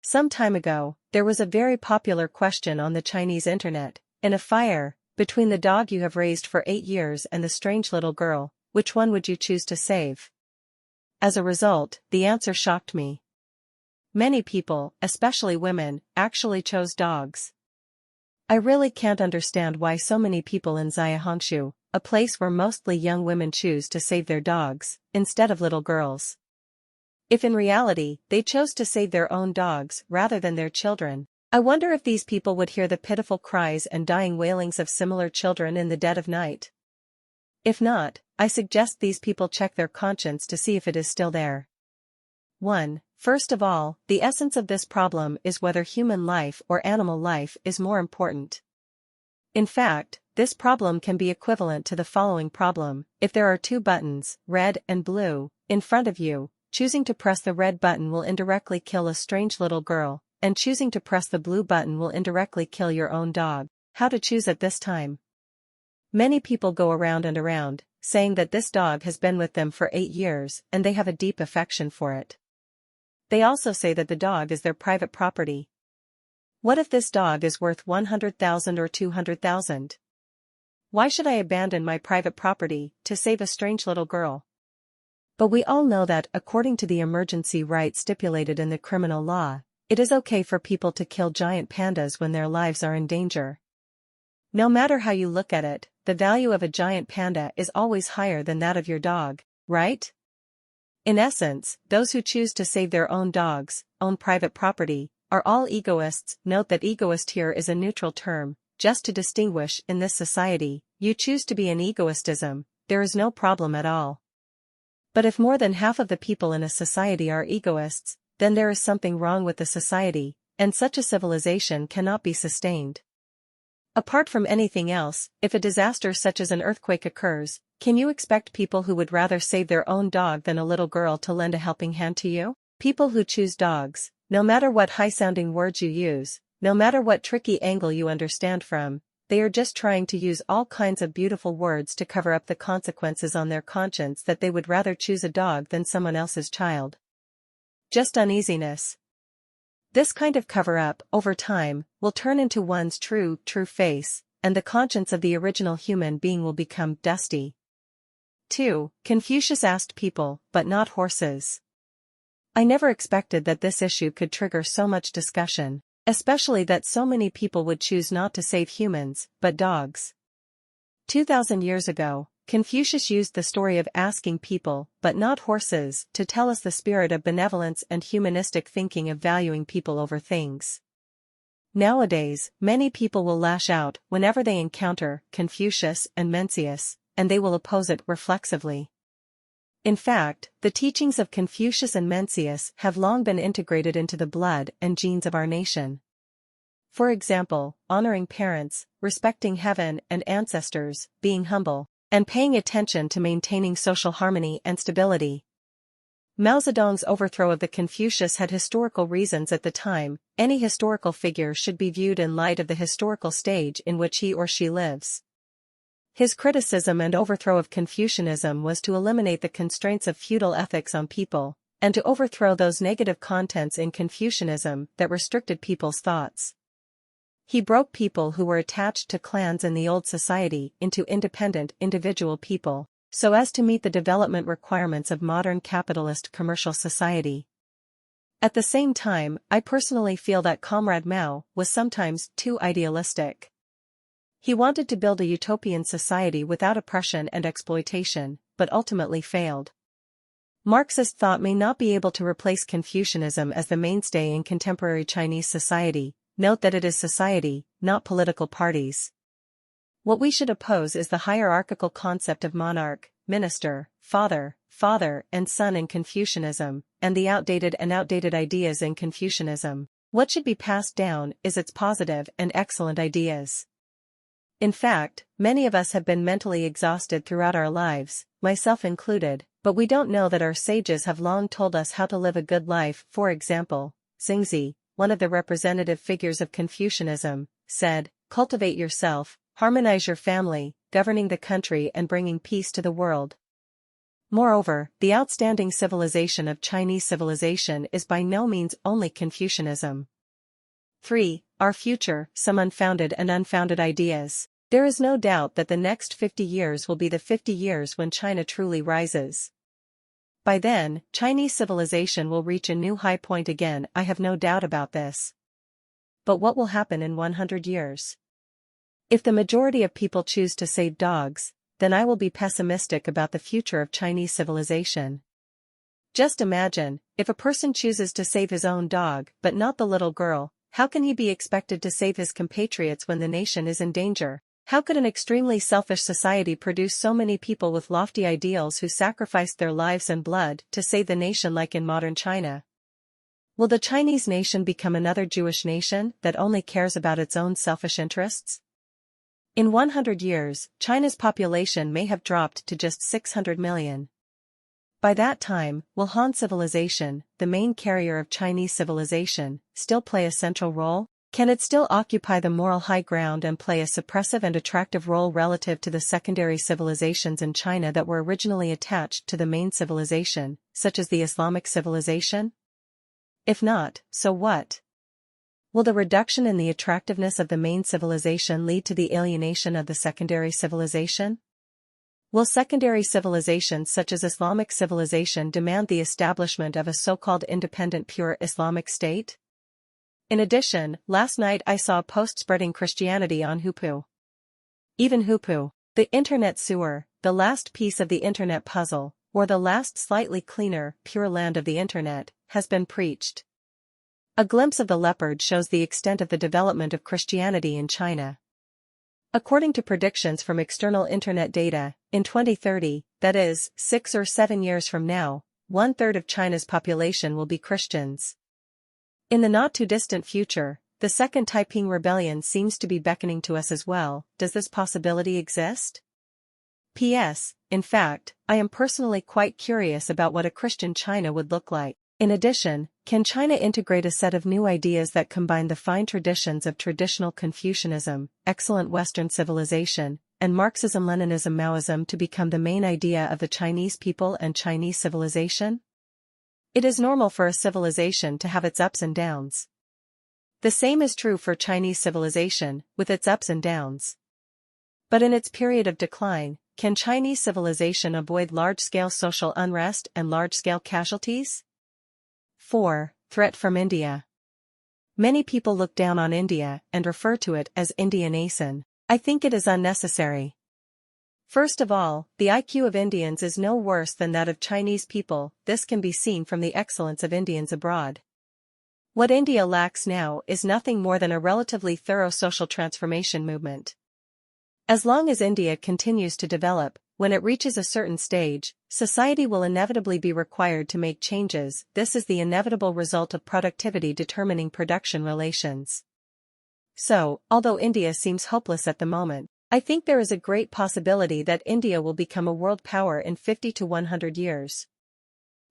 Some time ago, there was a very popular question on the Chinese internet: in a fire, between the dog you have raised for 8 years and the strange little girl, which one would you choose to save? As a result, the answer shocked me. Many people, especially women, actually chose dogs. I really can't understand why so many people in Zhiahongshu, a place where mostly young women, choose to save their dogs, instead of little girls. If in reality, they chose to save their own dogs rather than their children, I wonder if these people would hear the pitiful cries and dying wailings of similar children in the dead of night. If not, I suggest these people check their conscience to see if it is still there. 1. First of all, the essence of this problem is whether human life or animal life is more important. In fact, this problem can be equivalent to the following problem: if there are two buttons, red and blue, in front of you, choosing to press the red button will indirectly kill a strange little girl, and choosing to press the blue button will indirectly kill your own dog. How to choose at this time? Many people go around and around, saying that this dog has been with them for 8 years and they have a deep affection for it. They also say that the dog is their private property. What if this dog is worth 100,000 or 200,000? Why should I abandon my private property to save a strange little girl? But we all know that, according to the emergency right stipulated in the criminal law, it is okay for people to kill giant pandas when their lives are in danger. No matter how you look at it, the value of a giant panda is always higher than that of your dog, right? In essence, those who choose to save their own dogs, own private property, are all egoists. Note that egoist here is a neutral term, just to distinguish. In this society, you choose to be an egoistism, there is no problem at all. But if more than half of the people in a society are egoists, then there is something wrong with the society, and such a civilization cannot be sustained. Apart from anything else, if a disaster such as an earthquake occurs, can you expect people who would rather save their own dog than a little girl to lend a helping hand to you? People who choose dogs, no matter what high-sounding words you use, no matter what tricky angle you understand from, they are just trying to use all kinds of beautiful words to cover up the consequences on their conscience that they would rather choose a dog than someone else's child. Just uneasiness. This kind of cover-up, over time, will turn into one's true face, and the conscience of the original human being will become dusty. 2. Confucius asked people, but not horses. I never expected that this issue could trigger so much discussion, especially that so many people would choose not to save humans, but dogs. 2,000 years ago, Confucius used the story of asking people, but not horses, to tell us the spirit of benevolence and humanistic thinking of valuing people over things. Nowadays, many people will lash out whenever they encounter Confucius and Mencius, and they will oppose it reflexively. In fact, the teachings of Confucius and Mencius have long been integrated into the blood and genes of our nation. For example, honoring parents, respecting heaven and ancestors, being humble, and paying attention to maintaining social harmony and stability. Mao Zedong's overthrow of the Confucius had historical reasons at the time. Any historical figure should be viewed in light of the historical stage in which he or she lives. His criticism and overthrow of Confucianism was to eliminate the constraints of feudal ethics on people, and to overthrow those negative contents in Confucianism that restricted people's thoughts. He broke people who were attached to clans in the old society into independent individual people, so as to meet the development requirements of modern capitalist commercial society. At the same time, I personally feel that Comrade Mao was sometimes too idealistic. He wanted to build a utopian society without oppression and exploitation, but ultimately failed. Marxist thought may not be able to replace Confucianism as the mainstay in contemporary Chinese society. Note that it is society, not political parties. What we should oppose is the hierarchical concept of monarch, minister, father, and son in Confucianism, and the outdated ideas in Confucianism. What should be passed down is its positive and excellent ideas. In fact, many of us have been mentally exhausted throughout our lives, myself included, but we don't know that our sages have long told us how to live a good life. For example, Xingzi, one of the representative figures of Confucianism, said, "Cultivate yourself, harmonize your family, governing the country and bringing peace to the world." Moreover, the outstanding civilization of Chinese civilization is by no means only Confucianism. 3. Our future, some unfounded and unfounded ideas. There is no doubt that the next 50 years will be the 50 years when China truly rises. By then, Chinese civilization will reach a new high point again, I have no doubt about this. But what will happen in 100 years? If the majority of people choose to save dogs, then I will be pessimistic about the future of Chinese civilization. Just imagine, if a person chooses to save his own dog but not the little girl, how can he be expected to save his compatriots when the nation is in danger? How could an extremely selfish society produce so many people with lofty ideals who sacrificed their lives and blood to save the nation like in modern China? Will the Chinese nation become another Jewish nation that only cares about its own selfish interests? In 100 years, China's population may have dropped to just 600 million. By that time, will Han civilization, the main carrier of Chinese civilization, still play a central role? Can it still occupy the moral high ground and play a suppressive and attractive role relative to the secondary civilizations in China that were originally attached to the main civilization, such as the Islamic civilization? If not, so what? Will the reduction in the attractiveness of the main civilization lead to the alienation of the secondary civilization? Will secondary civilizations such as Islamic civilization demand the establishment of a so-called independent pure Islamic state? In addition, last night I saw a post spreading Christianity on Hupu. Even Hupu, the internet sewer, the last piece of the internet puzzle, or the last slightly cleaner, pure land of the internet, has been preached. A glimpse of the leopard shows the extent of the development of Christianity in China. According to predictions from external internet data, in 2030, that is, 6 or 7 years from now, 1/3 of China's population will be Christians. In the not-too-distant future, the Second Taiping Rebellion seems to be beckoning to us as well. Does this possibility exist? P.S. In fact, I am personally quite curious about what a Christian China would look like. In addition, can China integrate a set of new ideas that combine the fine traditions of traditional Confucianism, excellent Western civilization, and Marxism-Leninism-Maoism to become the main idea of the Chinese people and Chinese civilization? It is normal for a civilization to have its ups and downs. The same is true for Chinese civilization, with its ups and downs. But in its period of decline, can Chinese civilization avoid large-scale social unrest and large-scale casualties? 4. Threat from India. Many people look down on India and refer to it as Indianation. I think it is unnecessary. First of all, the IQ of Indians is no worse than that of Chinese people. This can be seen from the excellence of Indians abroad. What India lacks now is nothing more than a relatively thorough social transformation movement. As long as India continues to develop, when it reaches a certain stage, society will inevitably be required to make changes. This is the inevitable result of productivity determining production relations. So, although India seems hopeless at the moment, I think there is a great possibility that India will become a world power in 50 to 100 years.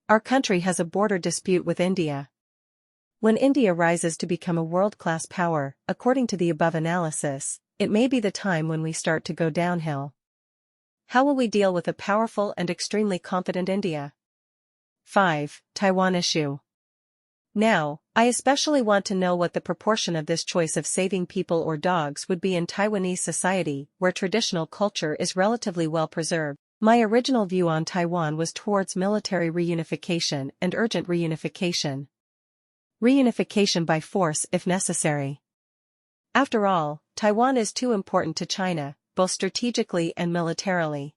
Our country has a border dispute with India. When India rises to become a world-class power, according to the above analysis, it may be the time when we start to go downhill. How will we deal with a powerful and extremely confident India? 5. Taiwan issue. Now, I especially want to know what the proportion of this choice of saving people or dogs would be in Taiwanese society, where traditional culture is relatively well preserved. My original view on Taiwan was towards military reunification and urgent reunification. Reunification by force if necessary. After all, Taiwan is too important to China, both strategically and militarily.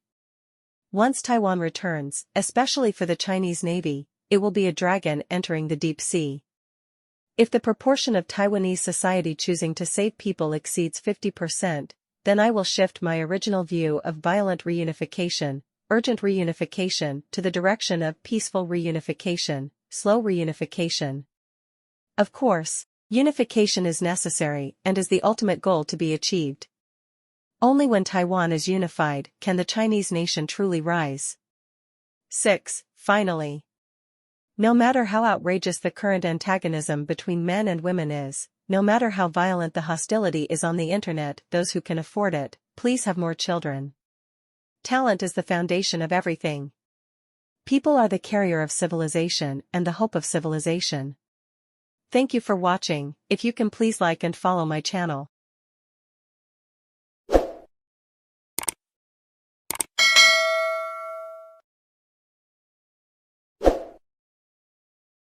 Once Taiwan returns, especially for the Chinese Navy, it will be a dragon entering the deep sea. If the proportion of Taiwanese society choosing to save people exceeds 50%, then I will shift my original view of violent reunification, urgent reunification, to the direction of peaceful reunification, slow reunification. Of course, unification is necessary and is the ultimate goal to be achieved. Only when Taiwan is unified can the Chinese nation truly rise. 6. Finally, no matter how outrageous the current antagonism between men and women is, no matter how violent the hostility is on the internet, those who can afford it, please have more children. Talent is the foundation of everything. People are the carrier of civilization and the hope of civilization. Thank you for watching. If you can please like and follow my channel.